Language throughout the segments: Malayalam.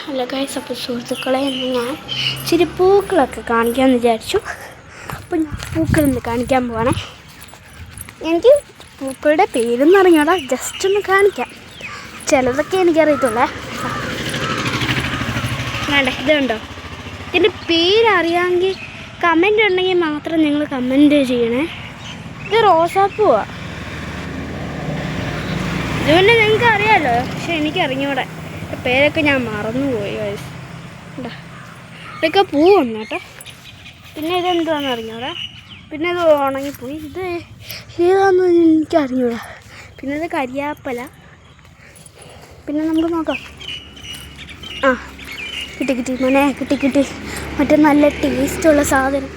ഹലോ ഗൈസ്, അപ്പോൾ സുഹൃത്തുക്കളെ ഇന്ന് ഞാൻ ഇച്ചിരി പൂക്കളൊക്കെ കാണിക്കാമെന്ന് വിചാരിച്ചു. അപ്പോൾ ഞാൻ പൂക്കളൊന്ന് കാണിക്കാൻ പോവാണേ. എനിക്ക് പൂക്കളുടെ പേരൊന്നും അറിഞ്ഞൂടാ, ജസ്റ്റ് ഒന്ന് കാണിക്കാം. ചിലതൊക്കെ എനിക്കറിയത്തുള്ളേ. വേണ്ട, ഇതുണ്ടോ? ഇതിൻ്റെ പേരറിയാമെങ്കിൽ കമൻ്റ് ഉണ്ടെങ്കിൽ മാത്രം നിങ്ങൾ കമൻ്റ് ചെയ്യണേ. ഇത് റോസാപ്പൂവാണ്. ഇത് പിന്നെ നിങ്ങൾക്ക് അറിയാമല്ലോ, പക്ഷെ എനിക്കറിഞ്ഞൂടെ. പേരൊക്കെ ഞാൻ മറന്നുപോയി ഗൈസ്. എന്താ ഇതൊക്കെ പൂവുണ്ട് കേട്ടോ. പിന്നെ ഇതെന്താണെന്ന് അറിഞ്ഞൂടാ. പിന്നെ ഇത് ഉണങ്ങിപ്പോയി. ഇത് ഏതാണെന്ന് എനിക്കറിഞ്ഞൂടാ. പിന്നെ ഇത് കരിയാപ്പല. പിന്നെ നമുക്ക് നോക്കാം. ആ കിട്ടി മോനെ, കിട്ടി. മറ്റേ നല്ല ടേസ്റ്റുള്ള സാധനം.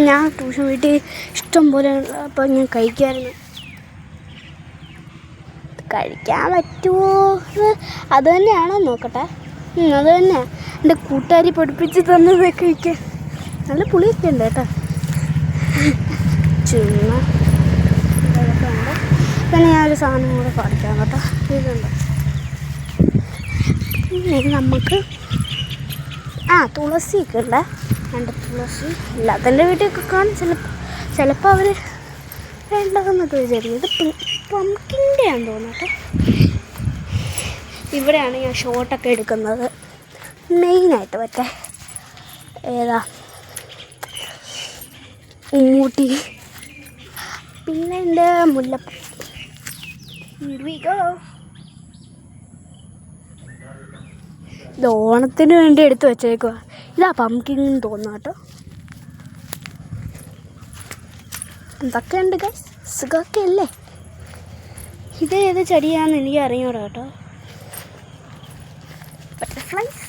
ഞാൻ ട്യൂഷൻ വീട്ടിൽ ഇഷ്ടം പോലെ അപ്പോൾ ഞാൻ കഴിക്കാമായിരുന്നു. കഴിക്കാൻ പറ്റുമോ അത് തന്നെയാണോ നോക്കട്ടെ. അത് തന്നെയാണ് എൻ്റെ കൂട്ടുകാരി പഠിപ്പിച്ച് തന്നത് കഴിക്കാൻ. നല്ല പുളിയൊക്കെ ഉണ്ട് കേട്ടോ. ചുമ്മാ ഇതൊക്കെ ഉണ്ട്. പിന്നെ ഞാനൊരു സാധനം കൂടെ കാണിക്കാം കേട്ടോ. ഇതുണ്ട്. പിന്നെ നമുക്ക് തുളസിയൊക്കെ ഉണ്ട്. രണ്ട് തുളസി എല്ലാത്തിൻ്റെ വീട്ടിലൊക്കെ കാണും. ചിലപ്പോൾ അവർ വേണ്ടതെന്നൊക്കെ വിചാരിക്കും. ഇത് പംകിൻ്റെ ആണെന്ന് തോന്നട്ടെ. ഇവിടെയാണ് ഞാൻ ഷോട്ടൊക്കെ എടുക്കുന്നത് മെയിനായിട്ട്. മറ്റേ ഏതാ ഊട്ടി, പിന്നെ എൻ്റെ മുല്ലപ്പൂ. ഇത് ഓണത്തിന് വേണ്ടി എടുത്ത് വെച്ചേക്കുക. ഇതാ പംകിൻ തോന്നുന്നു കേട്ടോ. എന്തൊക്കെയുണ്ട് ഗൈസ്, സുഖമൊക്കെ അല്ലേ? ഇത് ഏത് ചെടിയാണെന്ന് എനിക്ക് അറിഞ്ഞൂടാ കേട്ടോ. ബട്ടർഫ്ലൈസ്.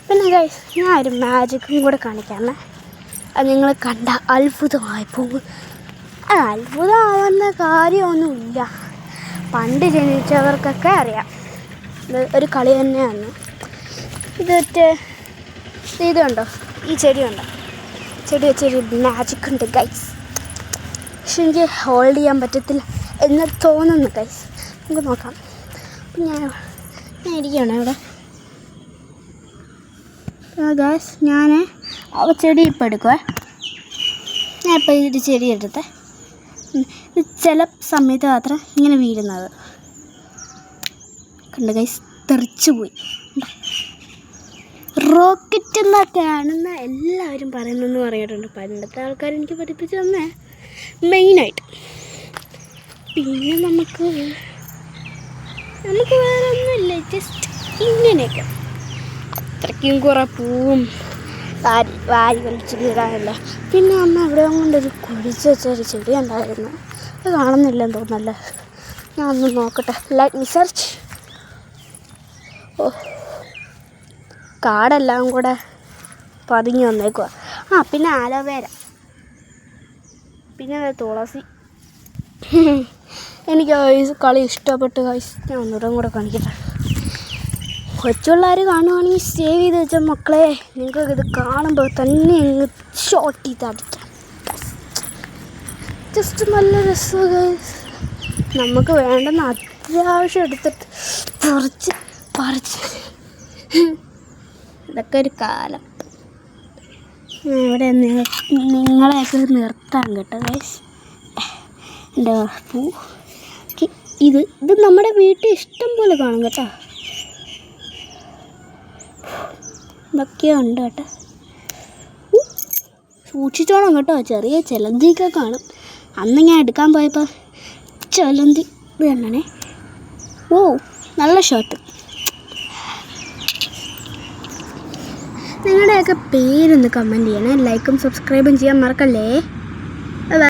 പിന്നെ ഗൈസ്, ഞാൻ ഒരു മാജിക്കും കൂടെ കാണിക്കാമേ. അത് നിങ്ങൾ കണ്ട അത്ഭുതമായി പോകും. അത്ഭുതമാവുന്ന കാര്യമൊന്നുമില്ല. പണ്ട് ജനിച്ചവർക്കൊക്കെ അറിയാം. ഇത് ഒരു കളി തന്നെയാണ്. ഇത് കണ്ടോ, ഈ ചെടി കണ്ടോ? ചെടി വെച്ചൊരു മാജിക് ഉണ്ട് ഗൈസ്. പക്ഷെ എനിക്ക് ഹോൾഡ് ചെയ്യാൻ പറ്റത്തില്ല എന്ന് തോന്നുന്നു ഗൈസ്. നമുക്ക് നോക്കാം. അപ്പം ഞാൻ ഇരിക്കുകയാണ് ഇവിടെ ഗൈസ്. ഞാൻ ചെടി ഇപ്പം എടുക്കുവേ. ഞാൻ ഇപ്പം ഇതിൻ്റെ ചെടി എടുത്തേ. ഇത് ചില സമയത്ത് മാത്രം ഇങ്ങനെ വീഴുന്നത് കണ്ട് ഗൈസ്. തെറിച്ചു പോയി. റോക്കറ്റ് എന്നൊക്കെയാണെന്ന് എല്ലാവരും പറയുന്നെന്ന് പറഞ്ഞിട്ടുണ്ട്. പണ്ടത്തെ ആൾക്കാർ എനിക്ക് പഠിപ്പിച്ചു തന്നേ മെയിനായിട്ട്. പിന്നെ നമുക്ക് വേറെ ഒന്നുമില്ല, ജസ്റ്റ് ഇങ്ങനെയൊക്കെ. അത്രയ്ക്കും കുറേ പൂവും വാരി വലിച്ചു കീറാനല്ല. പിന്നെ അമ്മ എവിടെ കൊണ്ടൊരു കുഴിച്ച് വെച്ചൊരു ചെടി ഉണ്ടായിരുന്നു. അത് കാണുന്നില്ലെന്ന് തോന്നുന്നല്ലേ. ഞാൻ ഒന്ന് നോക്കട്ടെ. Let me search. ഓ, കാടെല്ലാം കൂടെ പതുങ്ങി വന്നേക്കുക. പിന്നെ ആലോവേര, പിന്നെ തുളസി. എനിക്ക് കളി ഇഷ്ടപ്പെട്ട് ഗൈസ്. ഞാൻ ഒന്നുകൂടെ കൂടെ കാണിക്കട്ടെ. കൊച്ചുപിള്ളേർ കാണുവാണെങ്കിൽ സേവ് ചെയ്ത് വെച്ച മക്കളെ, നിങ്ങൾക്ക് ഇത് കാണുമ്പോൾ തന്നെ അങ്ങ് ഷോട്ട് ചെയ്ത് അടിക്കാം. ജസ്റ്റ് നല്ല രസം ഗൈസ്. നമുക്ക് വേണ്ടെന്ന് അത്യാവശ്യം എടുത്തിട്ട് പറിച്ച് ഇതൊക്കെ ഒരു കാലം. ഇവിടെ നിങ്ങളെയൊക്കെ നിർത്താൻ കേട്ടോ ഗൈസ്. എൻ്റെ പൂ ഇത് നമ്മുടെ വീട്ടിൽ ഇഷ്ടം പോലെ കാണും കേട്ടോ. ഇതൊക്കെ ഉണ്ട് കേട്ടോ. സൂക്ഷിച്ചോണം കേട്ടോ. ചെറിയ ചിലന്തിയൊക്കെ കാണും. അന്ന് ഞാൻ എടുക്കാൻ പോയപ്പോൾ ചിലന്തി ഇത് കണ്ടേ. ഓ, നല്ല ഷോട്ട്. നിങ്ങളുടെയൊക്കെ പേരൊന്ന് കമൻറ്റ് ചെയ്യണേ. ലൈക്കും സബ്സ്ക്രൈബും ചെയ്യാൻ മറക്കല്ലേ.